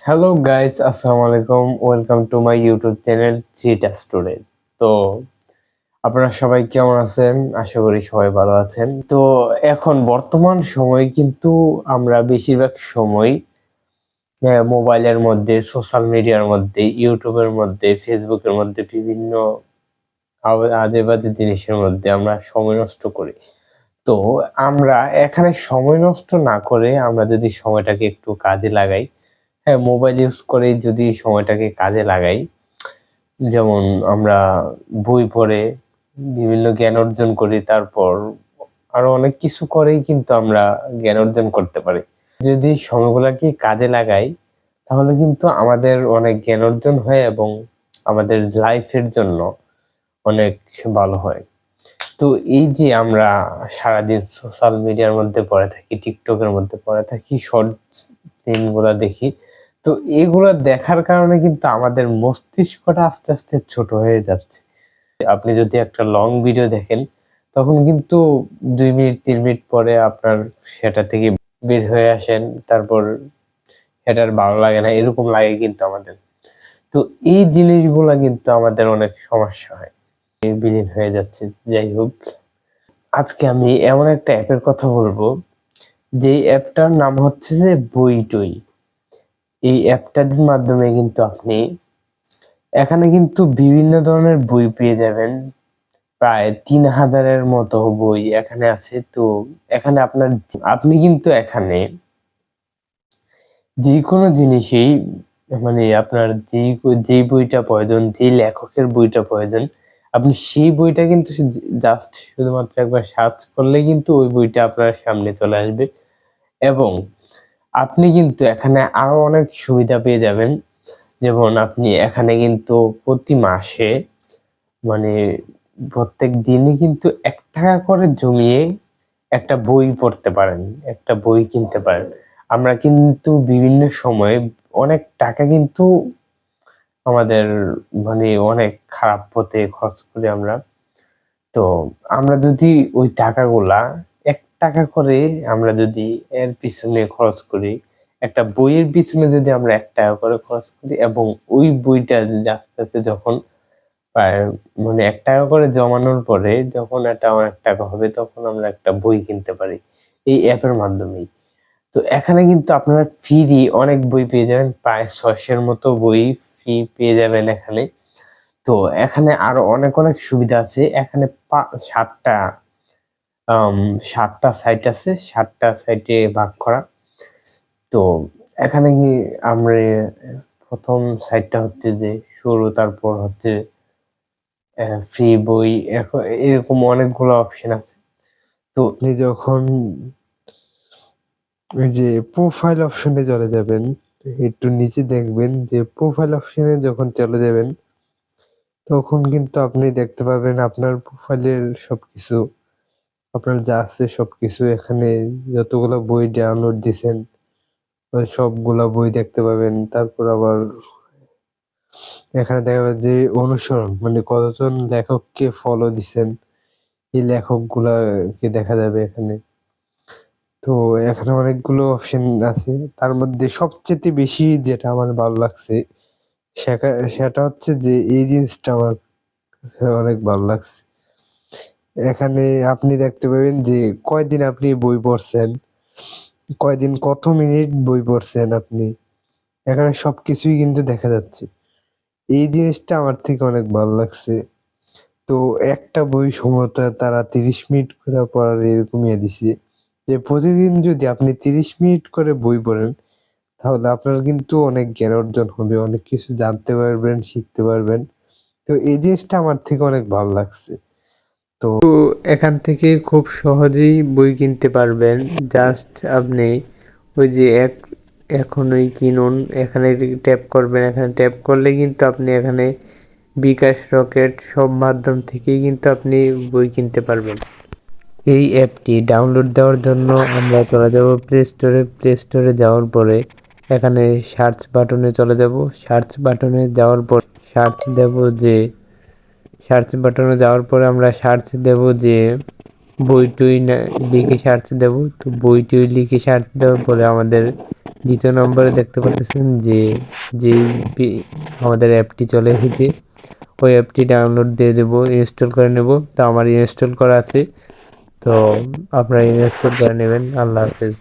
Hello guys, আসসালামু আলাইকুম। Welcome to my YouTube channel চিটা স্টুডেন্ট। তো আপনারা সবাই কেমন আছেন? আশা করি সবাই ভালো আছেন। তো এখন বর্তমান সময়ে কিন্তু আমরা বেশিরভাগ সময় মোবাইলের মধ্যে, সোশ্যাল মিডিয়ার মধ্যে, ইউটিউবের মধ্যে, ফেসবুকের মধ্যে বিভিন্ন আজে-বাজে জিনিসের মধ্যে আমরা সময় নষ্ট করি। তো আমরা এখানে সময় নষ্ট না করে আমরা যদি সময়টাকে একটু কাজে লাগাই, মোবাইল ইউজ করে যদি সময়টাকে কাজে লাগাই, যেমন আমরা বই পড়ে বিভিন্ন জ্ঞান অর্জন করি, তারপর আরো অনেক কিছু করেই কিন্তু আমরা জ্ঞান অর্জন করতে পারি। যদি সময়গুলাকে কাজে লাগাই তাহলে কিন্তু আমাদের অনেক জ্ঞান অর্জন হয় এবং আমাদের লাইফের জন্য অনেক ভালো হয়। তো এই যে আমরা সারাদিন সোশ্যাল মিডিয়ার মধ্যে পড়ে থাকি, টিকটকের মধ্যে পড়ে থাকি, শর্টস ফিল্মগুলা দেখি। তো এগুলা দেখার কারণে কিন্তু আমাদের মস্তিষ্কটা আস্তে, আস্তে ছোট হয়ে যাচ্ছে। আপনি যদি একটা লং ভিডিও দেখেন, তখন কিন্তু ২ মিনিট ৩ মিনিট পরে আপনার সেটা থেকে বের হয়ে আসেন। তারপর এটা আর ভালো লাগে না, এরকম লাগে কিন্তু আমাদের। তো এই জিনিসগুলা কিন্তু আমাদের অনেক সমস্যা হয়। বিলীন হয়ে যাচ্ছে। যাই হোক, আজকে আমি এমন একটা অ্যাপের কথা বলবো, যেই অ্যাপটার নাম হচ্ছে যে বইটই। এই অ্যাপটার মাধ্যমে কিন্তু আপনি এখানে কিন্তু বিভিন্ন ধরনের বই পেয়ে যাবেন। প্রায় ৩,০০০ এর মতো বই এখানে আছে। তো এখানে আপনি কিন্তু এখানে যেকোনো জিনিসেই মানে আপনার যেই বইটা প্রয়োজন, যেই লেখকের বইটা প্রয়োজন, আপনি সেই বইটা কিন্তু শুধুমাত্র একবার সার্চ করলেই কিন্তু ওই বইটা আপনার সামনে চলে আসবে এবং আপনি কিন্তু এখানে আরো অনেক সুবিধা পেয়ে যাবেন। যেমন আপনি এখানে কিন্তু প্রতি মাসে মানে প্রত্যেক দিনই কিন্তু ৳১ করে জমিয়ে একটা বই পড়তে পারেন, একটা বই কিনতে পারেন। আমরা কিন্তু বিভিন্ন সময়ে অনেক টাকা কিন্তু আমাদের অনেক খারাপ পথে খরচ করি আমরা। তো আমরা যদি ওই টাকাগুলা ৳১ করে আমরা যদি এর পিছনে খরচ করি, একটা বইয়ের পিছনে যদি আমরা ৳১ করে খরচ করি এবং ওই বইটা যদি আস্তে, আস্তে যখন প্রায় ৳১ করে জমানোর পরে যখন এটা অনেক টাকা হবে তখন আমরা একটা বই কিনতে পারি এই অ্যাপের মাধ্যমেই। তো এখানে কিন্তু আপনারা ফ্রি অনেক বই পেয়ে যাবেন। প্রায় ৬০০ এর মতো বই ফ্রি পেয়ে যাবেন এখানে। তো এখানে আরো অনেক, অনেক সুবিধা আছে। এখানে ৭ টা ৭ টা সাইট আছে। ৭ টা সাইটে ভাগ করা। তো এখানে আমরা ১ম সাইটটা হচ্ছে যে শুরু, তারপর হচ্ছে ফ্রি বই, এরকম অনেকগুলো অপশন আছে। তো আপনি যখন ওই যে প্রোফাইল অপশনে চলে যাবেন, একটু নিচে দেখবেন যে প্রোফাইল অপশনে যখন চলে যাবেন, তখন কিন্তু আপনি দেখতে পাবেন আপনার প্রোফাইলের সবকিছু, আপনার যা আছে সবকিছু এখানে যতগুলা বই ডাউনলোড দিছেন, ওই সবগুলা বই দেখতে পাবেন। তারপর আবার এখানে দেখা যাবে যে অনুসরণ কতজন লেখককে ফলো দিছেন, এই লেখকগুলাকে দেখা যাবে এখানে। তো এখানে অনেকগুলো অপশন আছে। তার মধ্যে সবচাইতে বেশি যেটা আমার ভালো লাগছে সেটা হচ্ছে যে এই জিনিসটা আমার কাছে অনেক ভালো লাগছে। এখানে আপনি দেখতে পাবেন যে কয়দিন আপনি বই পড়ছেন, কয়দিন কত মিনিট বই পড়ছেন আপনি। এখানে সবকিছুই কিন্তু দেখা যাচ্ছে। এই জিনিসটা আমার থেকে অনেক ভালো লাগছে। তো একটা বই সম্ভবত তারা ৩০ মিনিট করে পড়ার এরকমই দিছে। যে প্রতিদিন যদি আপনি ৩০ মিনিট করে বই পড়েন, তাহলে আপনার কিন্তু অনেক জ্ঞান অর্জন হবে, অনেক কিছু জানতে পারবেন, শিখতে পারবেন। তো এই জিনিসটা আমার থেকে অনেক ভালো লাগছে। তো এখান থেকে খুব সহজেই বই কিনতে পারবেন। জাস্ট আপনি ওই যে এখনই কিনুন, এখানে ট্যাপ করবেন। এখানে ট্যাপ করলে কিন্তু আপনি এখানে বিকাশ, রকেট সব মাধ্যম থেকেই কিন্তু আপনি বই কিনতে পারবেন। এই অ্যাপটি ডাউনলোড দেওয়ার জন্য আমরা চলে যাব প্লে স্টোরে। প্লে স্টোরে যাওয়ার পরে এখানে সার্চ বাটনে চলে যাব। সার্চ বাটনে যাওয়ার পর সার্চ বাটনে যাওয়ার পরে আমরা সার্চ দেব যে বইটই লিখে সার্চ দেব। তো বইটই লিখে সার্চ দেওয়ার পরে আমাদের দ্বিতীয় নম্বরে দেখতে পাচ্ছেন যে যেই আমাদের অ্যাপটি চলে এসেছে, ওই অ্যাপটি ডাউনলোড দিয়ে দেবো, ইনস্টল করে নেব। তো আমার ইনস্টল করা আছে, তো আপনারা ইনস্টল করে নেবেন। আল্লাহ হাফেজ।